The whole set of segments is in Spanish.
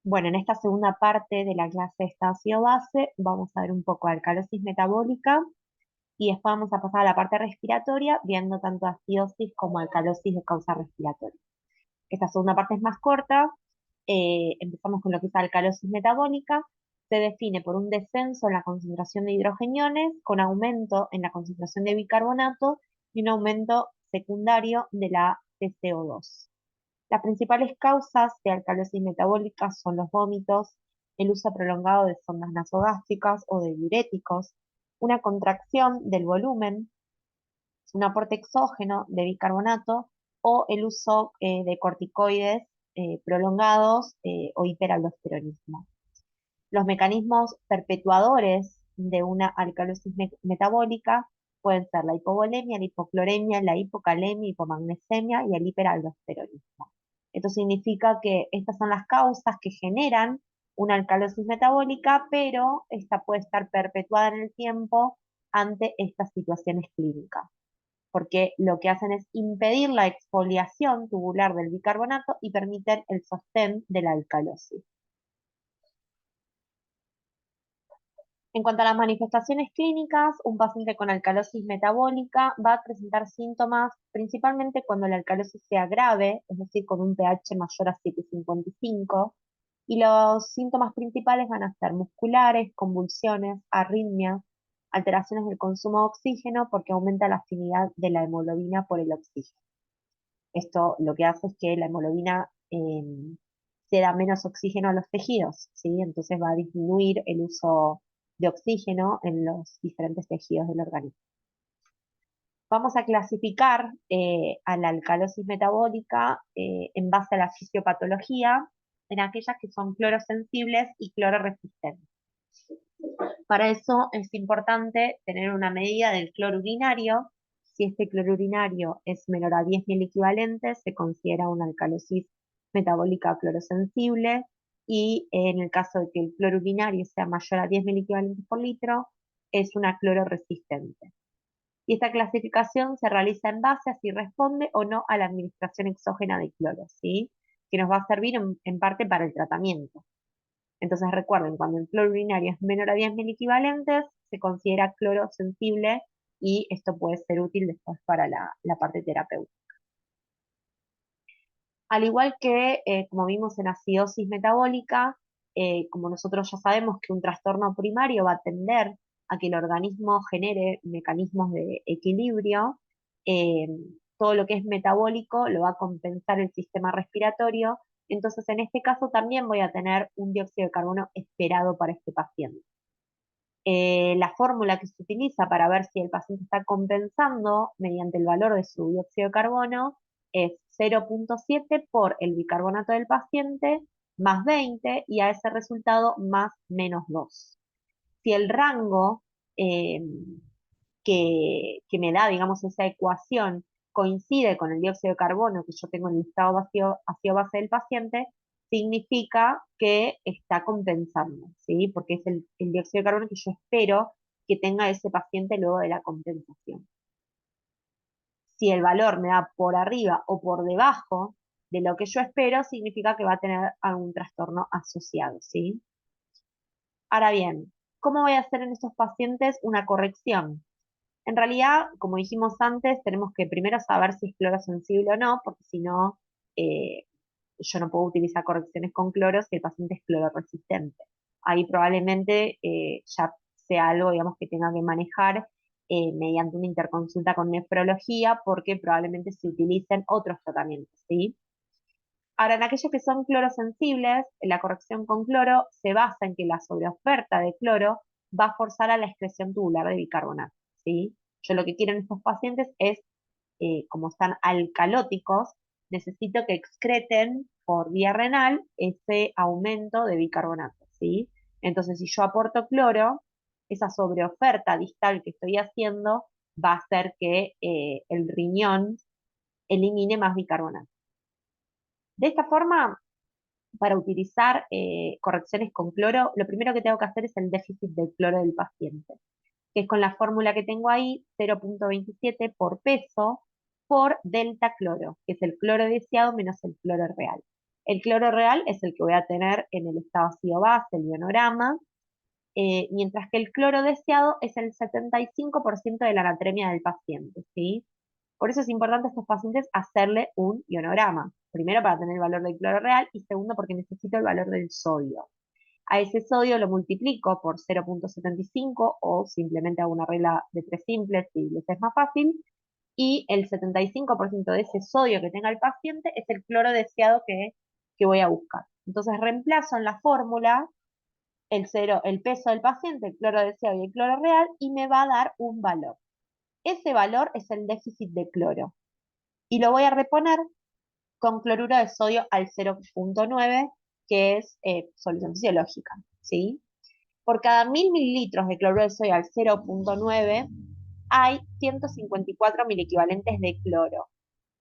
Bueno, en esta segunda parte de la clase de estado ácido-base vamos a ver un poco de alcalosis metabólica y después vamos a pasar a la parte respiratoria viendo tanto acidosis como alcalosis de causa respiratoria. Esta segunda parte es más corta. Empezamos con lo que es alcalosis metabólica. Se define por un descenso en la concentración de hidrogeniones con aumento en la concentración de bicarbonato y un aumento secundario de la TCO2. Las principales causas de alcalosis metabólica son los vómitos, el uso prolongado de sondas nasogástricas o de diuréticos, una contracción del volumen, un aporte exógeno de bicarbonato o el uso de corticoides prolongados o hiperaldosteronismo. Los mecanismos perpetuadores de una alcalosis metabólica pueden ser la hipovolemia, la hipocloremia, la hipocalemia, hipomagnesemia y el hiperaldosteronismo. Esto significa que estas son las causas que generan una alcalosis metabólica, pero esta puede estar perpetuada en el tiempo ante estas situaciones clínicas, porque lo que hacen es impedir la exfoliación tubular del bicarbonato y permiten el sostén de la alcalosis. En cuanto a las manifestaciones clínicas, un paciente con alcalosis metabólica va a presentar síntomas principalmente cuando la alcalosis sea grave, es decir, con un pH mayor a 7,55, y los síntomas principales van a ser musculares, convulsiones, arritmias, alteraciones del consumo de oxígeno porque aumenta la afinidad de la hemoglobina por el oxígeno. Esto lo que hace es que la hemoglobina se da menos oxígeno a los tejidos, ¿sí? Entonces va a disminuir el uso de oxígeno en los diferentes tejidos del organismo. Vamos a clasificar a la alcalosis metabólica en base a la fisiopatología en aquellas que son clorosensibles y clororesistentes. Para eso es importante tener una medida del cloro urinario. Si este cloro urinario es menor a 10 equivalentes, se considera una alcalosis metabólica clorosensible, y en el caso de que el cloro urinario sea mayor a 10 equivalentes por litro, es una clororesistente. Y esta clasificación se realiza en base a si responde o no a la administración exógena de cloro, ¿sí? Que nos va a servir en parte para el tratamiento. Entonces recuerden, cuando el cloro urinario es menor a 10.000 equivalentes, se considera cloro sensible y esto puede ser útil después para la parte terapéutica. Al igual que, como vimos en acidosis metabólica, como nosotros ya sabemos que un trastorno primario va a tender a que el organismo genere mecanismos de equilibrio, eh, todo lo que es metabólico lo va a compensar el sistema respiratorio. Entonces, en este caso también voy a tener un dióxido de carbono esperado para este paciente. La fórmula que se utiliza para ver si el paciente está compensando mediante el valor de su dióxido de carbono es 0,7 por el bicarbonato del paciente más 20 y a ese resultado más menos 2. Si el rango eh, que me da, digamos, esa ecuación coincide con el dióxido de carbono que yo tengo en el estado ácido base del paciente, significa que está compensando, ¿sí? Porque es el dióxido de carbono que yo espero que tenga ese paciente luego de la compensación. Si el valor me da por arriba o por debajo de lo que yo espero, significa que va a tener algún trastorno asociado, ¿sí? Ahora bien, ¿cómo voy a hacer en estos pacientes una corrección? En realidad, como dijimos antes, tenemos que primero saber si es cloro sensible o no, porque si no, yo no puedo utilizar correcciones con cloro si el paciente es cloro resistente. Ahí probablemente ya sea algo, digamos, que tenga que manejar mediante una interconsulta con nefrología, porque probablemente se utilicen otros tratamientos, ¿sí? Ahora, en aquellos que son clorosensibles, la corrección con cloro se basa en que la sobreoferta de cloro va a forzar a la excreción tubular de bicarbonato, ¿sí? Yo lo que quiero en estos pacientes es, como están alcalóticos, necesito que excreten por vía renal ese aumento de bicarbonato, ¿sí? Entonces, si yo aporto cloro, esa sobreoferta distal que estoy haciendo va a hacer que el riñón elimine más bicarbonato. De esta forma, para utilizar correcciones con cloro, lo primero que tengo que hacer es el déficit del cloro del paciente, que es con la fórmula que tengo ahí, 0,27 por peso por delta cloro, que es el cloro deseado menos el cloro real. El cloro real es el que voy a tener en el estado ácido base, el ionorama, mientras que el cloro deseado es el 75% de la anatremia del paciente, ¿sí? Por eso es importante a estos pacientes hacerle un ionograma. Primero para tener el valor del cloro real y segundo porque necesito el valor del sodio. A ese sodio lo multiplico por 0,75 o simplemente hago una regla de tres simples si les es más fácil. Y el 75% de ese sodio que tenga el paciente es el cloro deseado que voy a buscar. Entonces reemplazo en la fórmula el peso del paciente, el cloro deseado y el cloro real y me va a dar un valor. Ese valor es el déficit de cloro. Y lo voy a reponer con cloruro de sodio al 0,9, que es solución fisiológica, ¿sí? Por cada 1000 mililitros de cloruro de sodio al 0,9 hay 154 equivalentes de cloro.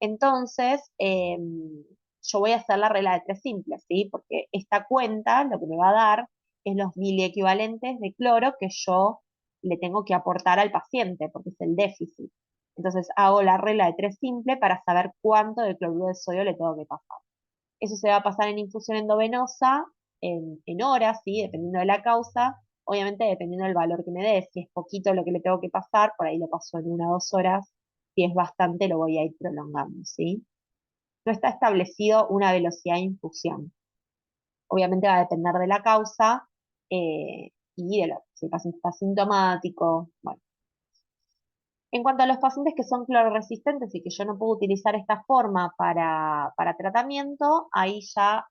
Entonces, yo voy a hacer la regla de tres simples, ¿sí? Porque esta cuenta lo que me va a dar es los equivalentes de cloro que yo le tengo que aportar al paciente, porque es el déficit. Entonces, hago la regla de tres simple para saber cuánto de cloruro de sodio le tengo que pasar. Eso se va a pasar en infusión endovenosa en horas, ¿sí? Dependiendo de la causa. Obviamente, dependiendo del valor que me dé. Si es poquito lo que le tengo que pasar, por ahí lo paso en 1 o 2 horas. Si es bastante, lo voy a ir prolongando, ¿sí? No está establecido una velocidad de infusión. Obviamente va a depender de la causa y si el paciente está sintomático. Bueno, en cuanto a los pacientes que son clorresistentes y que yo no puedo utilizar esta forma para tratamiento, ahí ya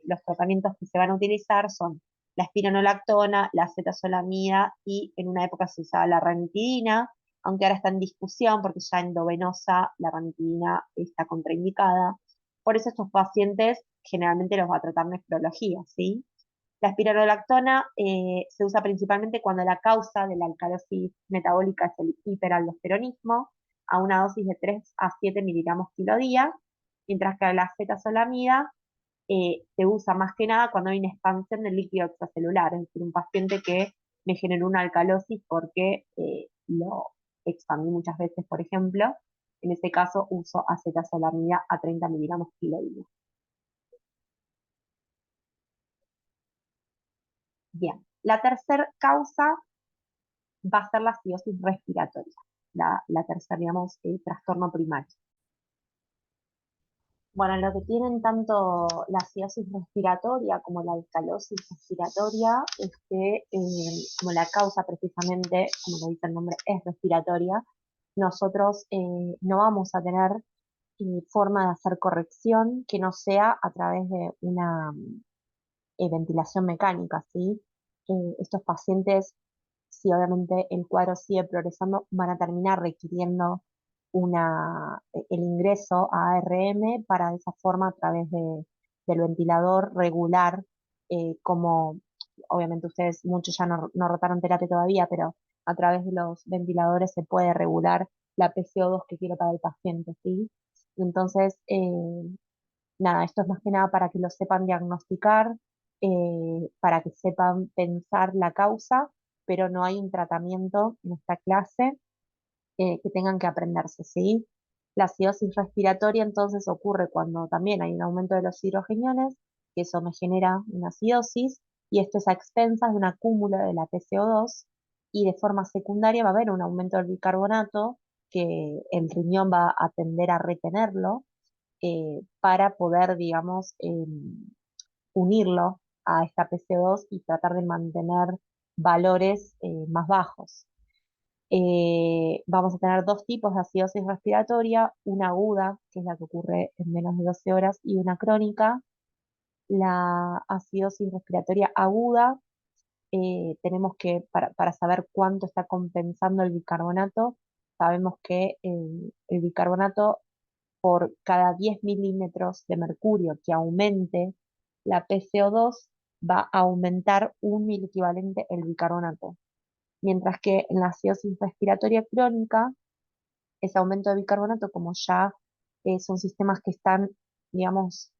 los tratamientos que se van a utilizar son la espironolactona, la acetazolamida y en una época se usaba la ranitidina, aunque ahora está en discusión porque ya endovenosa la ranitidina está contraindicada. Por eso estos pacientes generalmente los va a tratar nefrología, ¿sí? La espironolactona se usa principalmente cuando la causa de la alcalosis metabólica es el hiperaldosteronismo, a una dosis de 3 a 7 miligramos kilo día, mientras que la acetazolamida se usa más que nada cuando hay una expansión del líquido extracelular, es decir, un paciente que me generó una alcalosis porque lo expandí muchas veces, por ejemplo. En ese caso uso acetazolamida a 30 miligramos kilo día. Bien, la tercera causa va a ser la acidosis respiratoria, la tercera, digamos, el trastorno primario. Bueno, lo que tienen tanto la acidosis respiratoria como la alcalosis respiratoria es que, como la causa precisamente, como lo dice el nombre, es respiratoria, nosotros no vamos a tener forma de hacer corrección que no sea a través de una ventilación mecánica, ¿sí? Estos pacientes, si obviamente el cuadro sigue progresando, van a terminar requiriendo el ingreso a ARM para de esa forma, a través del ventilador regular, como obviamente ustedes muchos ya no rotaron terapia todavía, pero a través de los ventiladores se puede regular la PCO2 que quiero para el paciente, ¿sí? Entonces, nada, esto es más que nada para que lo sepan diagnosticar, para que sepan pensar la causa, pero no hay un tratamiento en esta clase que tengan que aprenderse, ¿sí? La acidosis respiratoria entonces ocurre cuando también hay un aumento de los hidrogeniones, que eso me genera una acidosis, y esto es a expensas de un acúmulo de la PCO2, y de forma secundaria va a haber un aumento del bicarbonato, que el riñón va a tender a retenerlo, para poder, digamos, unirlo a esta PCO2 y tratar de mantener valores más bajos. Vamos a tener dos tipos de acidosis respiratoria, una aguda, que es la que ocurre en menos de 12 horas, y una crónica. La acidosis respiratoria aguda, tenemos que, para saber cuánto está compensando el bicarbonato, sabemos que el bicarbonato por cada 10 milímetros de mercurio que aumente la PCO2 va a aumentar un miliequivalente el bicarbonato. Mientras que en la acidosis respiratoria crónica, ese aumento de bicarbonato, como ya son sistemas que están, digamos,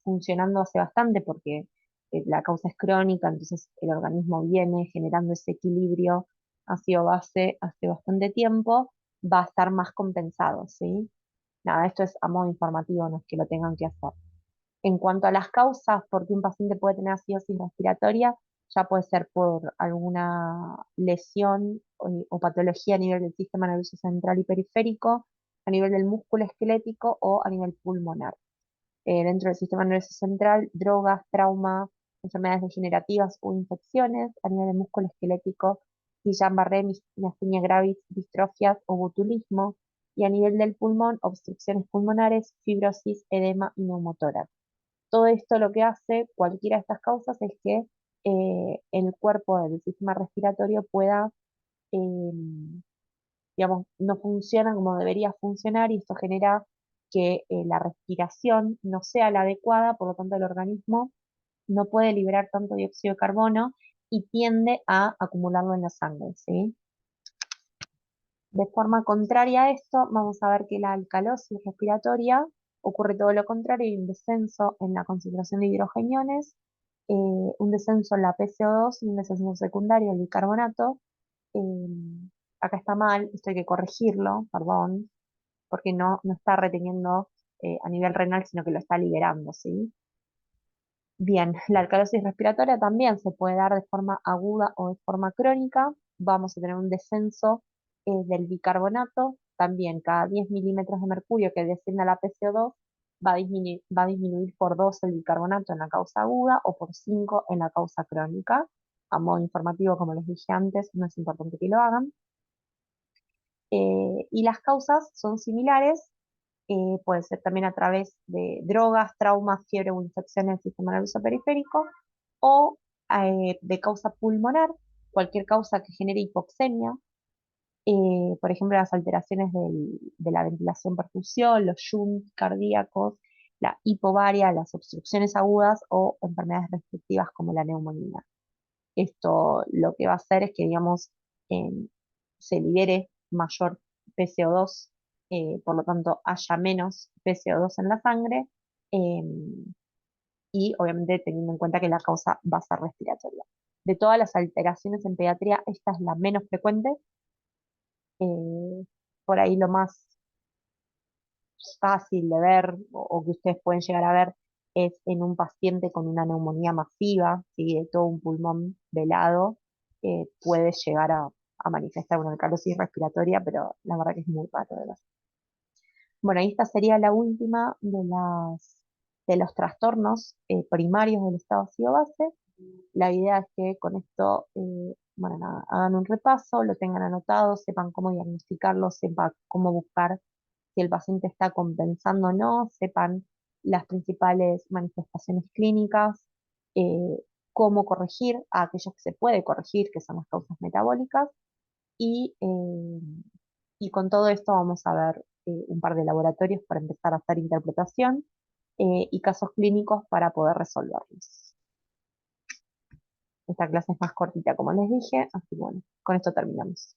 funcionando hace bastante porque la causa es crónica, entonces el organismo viene generando ese equilibrio ácido-base hace bastante tiempo, va a estar más compensado, ¿sí? Nada, esto es a modo informativo, no es que lo tengan que hacer. En cuanto a las causas por qué un paciente puede tener acidosis respiratoria, ya puede ser por alguna lesión o patología a nivel del sistema nervioso central y periférico, a nivel del músculo esquelético o a nivel pulmonar. Dentro del sistema nervioso central, drogas, trauma, enfermedades degenerativas o infecciones; a nivel del músculo esquelético, Guillain-Barré, miastenia gravis, distrofias o botulismo; y a nivel del pulmón, obstrucciones pulmonares, fibrosis, edema y neumotórax. Todo esto lo que hace, cualquiera de estas causas, es que el cuerpo del sistema respiratorio pueda, eh, digamos, no funciona como debería funcionar, y esto genera que la respiración no sea la adecuada, por lo tanto el organismo no puede liberar tanto dióxido de carbono y tiende a acumularlo en la sangre, ¿sí? De forma contraria a esto, vamos a ver que la alcalosis respiratoria ocurre todo lo contrario: hay un descenso en la concentración de hidrogeniones, un descenso en la PCO2 y un descenso secundario en el bicarbonato. Eh, Acá está mal, esto hay que corregirlo, perdón, porque no está reteniendo a nivel renal, sino que lo está liberando, ¿sí? Bien, la alcalosis respiratoria también se puede dar de forma aguda o de forma crónica. Vamos a tener un descenso del bicarbonato, también cada 10 milímetros de mercurio que descienda a la PCO2 va a disminuir por 2 el bicarbonato en la causa aguda o por 5 en la causa crónica. A modo informativo, como les dije antes, no es importante que lo hagan. Y las causas son similares, puede ser también a través de drogas, traumas, fiebre o infecciones del sistema nervioso periférico, o de causa pulmonar, cualquier causa que genere hipoxemia, por ejemplo, las alteraciones de la ventilación perfusión, los shunts cardíacos, la hipovaria, las obstrucciones agudas o enfermedades restrictivas como la neumonía. Esto lo que va a hacer es que, digamos, se libere mayor PCO2, por lo tanto haya menos PCO2 en la sangre, eh, y obviamente teniendo en cuenta que la causa va a ser respiratoria. De todas las alteraciones en pediatría, esta es la menos frecuente. eh, por ahí lo más fácil de ver, o que ustedes pueden llegar a ver, es en un paciente con una neumonía masiva, ¿sí? De todo un pulmón velado, puede llegar a manifestar una alcalosis respiratoria, pero la verdad que es muy raro de ver. Bueno, y esta sería la última de los trastornos primarios del estado ácido base. La idea es que con esto, bueno, nada, hagan un repaso, lo tengan anotado, sepan cómo diagnosticarlo, sepan cómo buscar si el paciente está compensando o no, sepan las principales manifestaciones clínicas, eh, cómo corregir a aquellos que se puede corregir, que son las causas metabólicas, y, eh, y con todo esto vamos a ver un par de laboratorios para empezar a hacer interpretación y casos clínicos para poder resolverlos. Esta clase es más cortita, como les dije, así que bueno, con esto terminamos.